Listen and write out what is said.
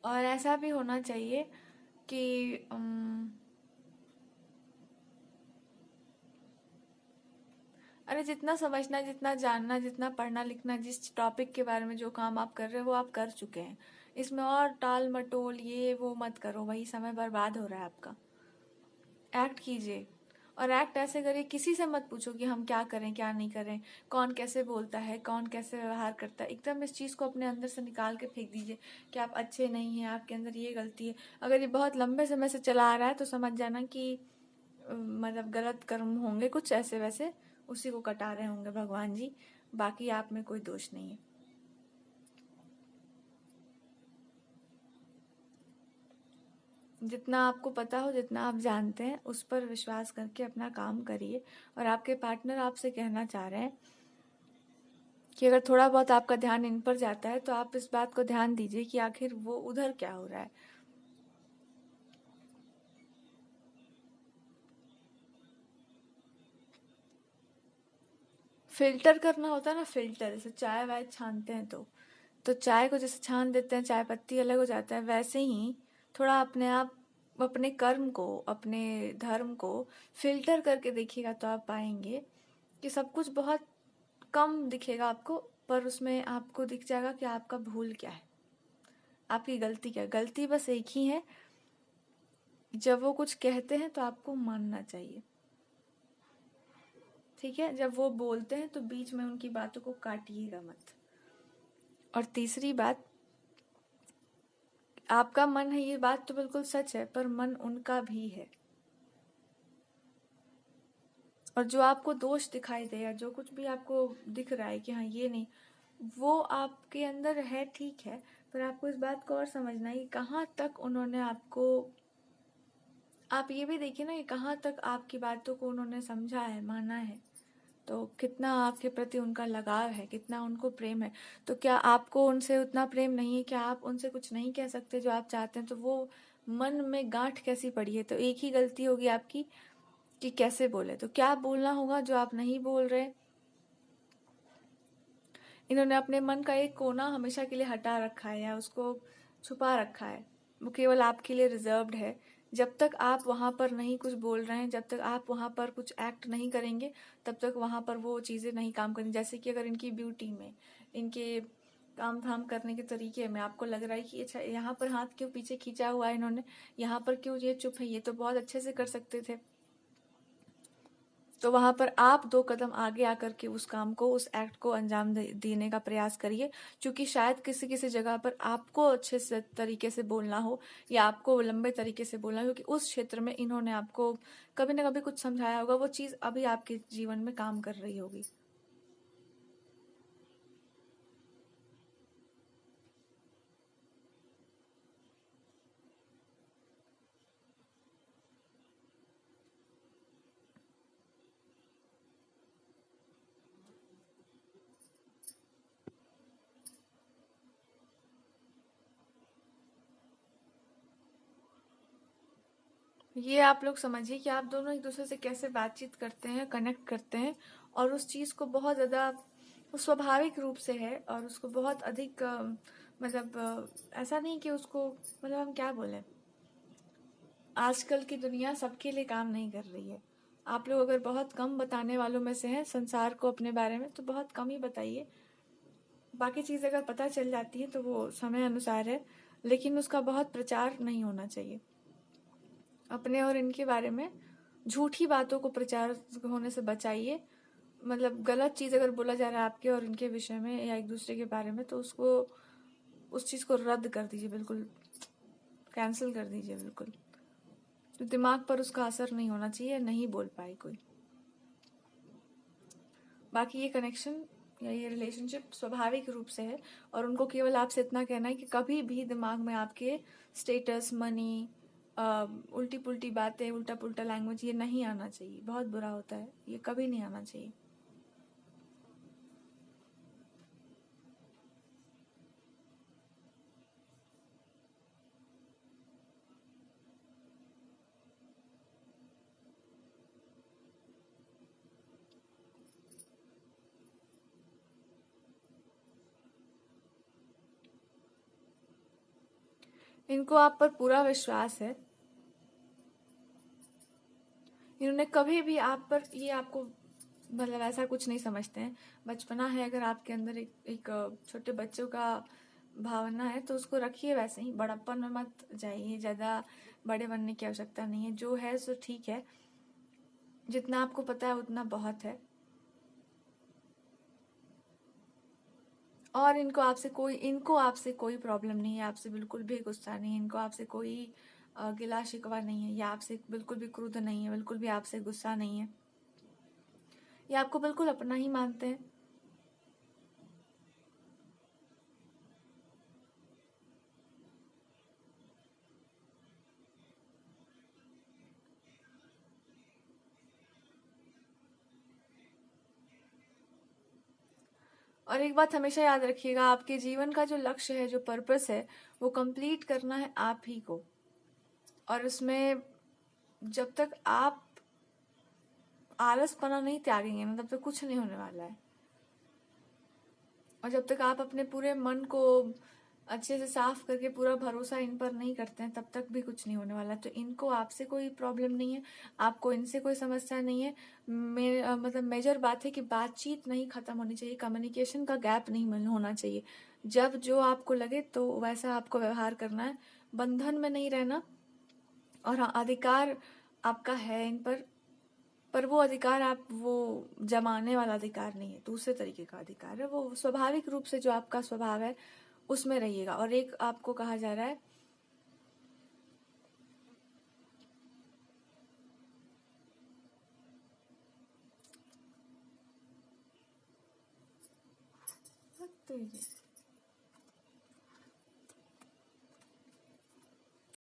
और ऐसा भी होना चाहिए कि अरे जितना समझना, जितना जानना, जितना पढ़ना लिखना, जिस टॉपिक के बारे में जो काम आप कर रहे हो वो आप कर चुके हैं। इसमें और टाल मटोल ये वो मत करो, वही समय बर्बाद हो रहा है आपका। एक्ट कीजिए, और एक्ट ऐसे करिए, किसी से मत पूछो कि हम क्या करें क्या नहीं करें, कौन कैसे बोलता है, कौन कैसे व्यवहार करता है। एकदम इस चीज़ को अपने अंदर से निकाल के फेंक दीजिए कि आप अच्छे नहीं हैं, आपके अंदर ये गलती है। अगर ये बहुत लंबे समय से चला आ रहा है तो समझ जाना कि मतलब गलत कर्म होंगे कुछ ऐसे वैसे, उसी को कटा रहे होंगे भगवान जी। बाकी आप में कोई दोष नहीं है। जितना आपको पता हो, जितना आप जानते हैं, उस पर विश्वास करके अपना काम करिए। और आपके पार्टनर आपसे कहना चाह रहे हैं कि अगर थोड़ा बहुत आपका ध्यान इन पर जाता है तो आप इस बात को ध्यान दीजिए कि आखिर वो उधर क्या हो रहा है। फिल्टर करना होता है ना, फिल्टर, जैसे चाय वाय छानते हैं तो चाय को जैसे छान देते हैं, चाय पत्ती अलग हो जाता है, वैसे ही थोड़ा अपने आप अपने कर्म को, अपने धर्म को फिल्टर करके देखिएगा तो आप पाएंगे कि सब कुछ बहुत कम दिखेगा आपको, पर उसमें आपको दिख जाएगा कि आपका भूल क्या है, आपकी गलती क्या है। गलती बस एक ही है, जब वो कुछ कहते हैं तो आपको मानना चाहिए, ठीक है। जब वो बोलते हैं तो बीच में उनकी बातों को काटिएगा मत। और तीसरी बात, आपका मन है, ये बात तो बिल्कुल सच है, पर मन उनका भी है। और जो आपको दोष दिखाई दे या जो कुछ भी आपको दिख रहा है कि हाँ ये नहीं, वो आपके अंदर है, ठीक है। पर आपको इस बात को और समझना है कि कहाँ तक उन्होंने आपको, आप ये भी देखिए ना कि कहाँ तक आपकी बातों को उन्होंने समझा है, माना है। तो कितना आपके प्रति उनका लगाव है, कितना उनको प्रेम है। तो क्या आपको उनसे उतना प्रेम नहीं है? क्या आप उनसे कुछ नहीं कह सकते जो आप चाहते हैं? तो वो मन में गांठ कैसी पड़ी है? तो एक ही गलती होगी आपकी कि कैसे बोले। तो क्या बोलना होगा जो आप नहीं बोल रहे? इन्होंने अपने मन का एक कोना हमेशा के लिए हटा रखा है या उसको छुपा रखा है, वो केवल आपके लिए रिजर्व्ड है। जब तक आप वहां पर नहीं कुछ बोल रहे हैं, जब तक आप वहां पर कुछ एक्ट नहीं करेंगे, तब तक वहां पर वो चीजें नहीं काम करेंगी। जैसे कि अगर इनकी ब्यूटी में, इनके काम धाम करने के तरीके में आपको लग रहा है कि अच्छा यहाँ पर हाथ क्यों पीछे खींचा हुआ है इन्होंने, यहाँ पर क्यों ये चुप है, ये तो बहुत अच्छे से कर सकते थे, तो वहां पर आप 2 कदम आगे आकर के उस काम को, उस एक्ट को अंजाम देने का प्रयास करिए। क्योंकि शायद किसी किसी जगह पर आपको अच्छे से तरीके से बोलना हो या आपको लंबे तरीके से बोलना हो, क्योंकि उस क्षेत्र में इन्होंने आपको कभी ना कभी कुछ समझाया होगा, वो चीज अभी आपके जीवन में काम कर रही होगी। ये आप लोग समझिए कि आप दोनों एक दूसरे से कैसे बातचीत करते हैं, कनेक्ट करते हैं, और उस चीज को बहुत ज्यादा, वो स्वाभाविक रूप से है और उसको बहुत अधिक मतलब ऐसा नहीं कि उसको, मतलब हम क्या बोले, आजकल की दुनिया सबके लिए काम नहीं कर रही है। आप लोग अगर बहुत कम बताने वालों में से हैं संसार को अपने बारे में, तो बहुत कम ही बताइए। बाकी चीज़ अगर पता चल जाती है तो वो समय अनुसार है, लेकिन उसका बहुत प्रचार नहीं होना चाहिए। अपने और इनके बारे में झूठी बातों को प्रचार होने से बचाइए। मतलब गलत चीज़ अगर बोला जा रहा है आपके और इनके विषय में या एक दूसरे के बारे में, तो उसको, उस चीज़ को रद्द कर दीजिए, बिल्कुल कैंसिल कर दीजिए बिल्कुल। तो दिमाग पर उसका असर नहीं होना चाहिए, नहीं बोल पाए कोई। बाकी ये कनेक्शन या ये रिलेशनशिप स्वाभाविक रूप से है, और उनको केवल आपसे इतना कहना है कि कभी भी दिमाग में आपके स्टेटस, मनी, उल्टी पुल्टी बातें, उल्टा पुल्टा लैंग्वेज ये नहीं आना चाहिए। बहुत बुरा होता है, ये कभी नहीं आना चाहिए। इनको आप पर पूरा विश्वास है। इन्होंने कभी भी आप पर, ये आपको मतलब ऐसा कुछ नहीं समझते हैं। बचपना है, अगर आपके अंदर एक छोटे बच्चों का भावना है तो उसको रखिए वैसे ही, बड़प्पन में मत जाइए, ज़्यादा बड़े बनने की आवश्यकता नहीं है। जो है सो ठीक है, जितना आपको पता है उतना बहुत है। और इनको आपसे कोई प्रॉब्लम नहीं है, आपसे बिल्कुल भी गुस्सा नहीं है, इनको आपसे कोई गिला शिकवा नहीं है, या आपसे बिल्कुल भी क्रोध नहीं है, बिल्कुल भी आपसे गुस्सा नहीं है। ये आपको बिल्कुल अपना ही मानते हैं। और एक बात हमेशा याद रखिएगा, आपके जीवन का जो लक्ष्य है, जो पर्पस है, वो कंप्लीट करना है आप ही को। और उसमें जब तक आप आलसपना नहीं त्यागेंगे ना, तब तक कुछ नहीं होने वाला है। और जब तक आप अपने पूरे मन को अच्छे से साफ करके पूरा भरोसा इन पर नहीं करते हैं, तब तक भी कुछ नहीं होने वाला। तो इनको आपसे कोई प्रॉब्लम नहीं है, आपको इनसे कोई समस्या नहीं है। मतलब मेजर बात है कि बातचीत नहीं खत्म होनी चाहिए, कम्युनिकेशन का गैप नहीं होना चाहिए। जब जो आपको लगे तो वैसा आपको व्यवहार करना है, बंधन में नहीं रहना। और हाँ, अधिकार आपका है इन पर वो अधिकार आप वो जमाने वाला अधिकार नहीं है, दूसरे तरीके का अधिकार है। वो स्वाभाविक रूप से जो आपका स्वभाव है उसमें रहिएगा। और एक आपको कहा जा रहा है, तो